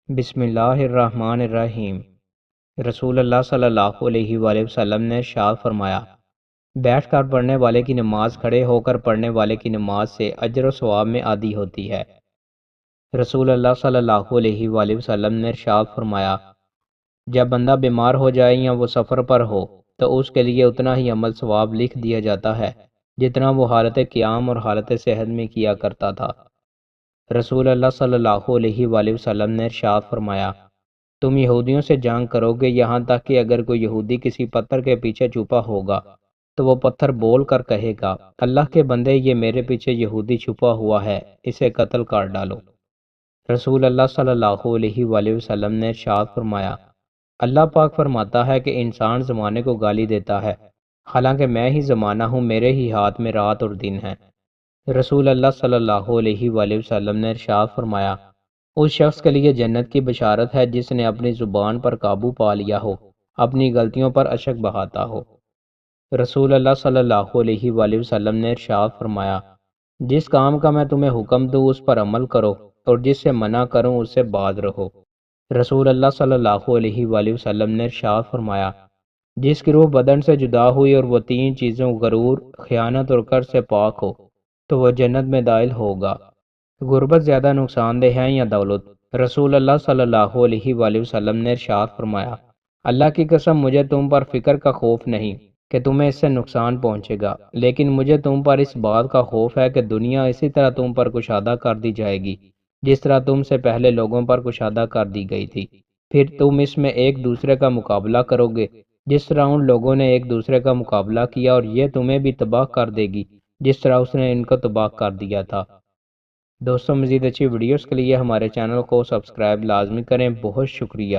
بسم اللہ الرحمن الرحیم۔ رسول اللہ صلی اللہ علیہ وآلہ وسلم نے ارشاد فرمایا، بیٹھ کر پڑھنے والے کی نماز کھڑے ہو کر پڑھنے والے کی نماز سے اجر و ثواب میں آدھی ہوتی ہے۔ رسول اللہ صلی اللہ علیہ وآلہ وسلم نے ارشاد فرمایا، جب بندہ بیمار ہو جائے یا وہ سفر پر ہو تو اس کے لیے اتنا ہی عمل ثواب لکھ دیا جاتا ہے جتنا وہ حالت قیام اور حالت صحت میں کیا کرتا تھا۔ رسول اللہ صلی اللہ علیہ وآلہ وسلم نے ارشاد فرمایا، تم یہودیوں سے جنگ کرو گے یہاں تک کہ اگر کوئی یہودی کسی پتھر کے پیچھے چھپا ہوگا تو وہ پتھر بول کر کہے گا، اللہ کے بندے، یہ میرے پیچھے یہودی چھپا ہوا ہے، اسے قتل کر ڈالو۔ رسول اللہ صلی اللہ علیہ وآلہ وسلم نے ارشاد فرمایا، اللہ پاک فرماتا ہے کہ انسان زمانے کو گالی دیتا ہے، حالانکہ میں ہی زمانہ ہوں، میرے ہی ہاتھ میں رات اور دن ہے۔ رسول اللہ صلی اللہ علیہ وآلہ وسلم نے ارشاد فرمایا، اس شخص کے لیے جنت کی بشارت ہے جس نے اپنی زبان پر قابو پا لیا ہو، اپنی غلطیوں پر اشک بہاتا ہو۔ رسول اللہ صلی اللہ علیہ وآلہ وسلم نے ارشاد فرمایا، جس کام کا میں تمہیں حکم دوں اس پر عمل کرو اور جس سے منع کروں اس سے باز رہو۔ رسول اللہ صلی اللہ علیہ وآلہ وسلم نے ارشاد فرمایا، جس کی روح بدن سے جدا ہوئی اور وہ تین چیزوں غرور، خیانت اور قرض سے پاک ہو تو وہ جنت میں داخل ہوگا۔ غربت زیادہ نقصان دہ ہے یا دولت؟ رسول اللہ صلی اللہ علیہ وآلہ وسلم نے ارشاد فرمایا، اللہ کی قسم مجھے تم پر فکر کا خوف نہیں کہ تمہیں اس سے نقصان پہنچے گا، لیکن مجھے تم پر اس بات کا خوف ہے کہ دنیا اسی طرح تم پر کشادہ کر دی جائے گی جس طرح تم سے پہلے لوگوں پر کشادہ کر دی گئی تھی، پھر تم اس میں ایک دوسرے کا مقابلہ کرو گے جس طرح ان لوگوں نے ایک دوسرے کا مقابلہ کیا، اور یہ تمہیں بھی تباہ کر دے گی جس طرح اس نے ان کو تباہ کر دیا تھا۔ دوستوں، مزید اچھی ویڈیوز کے لیے ہمارے چینل کو سبسکرائب لازمی کریں۔ بہت شکریہ۔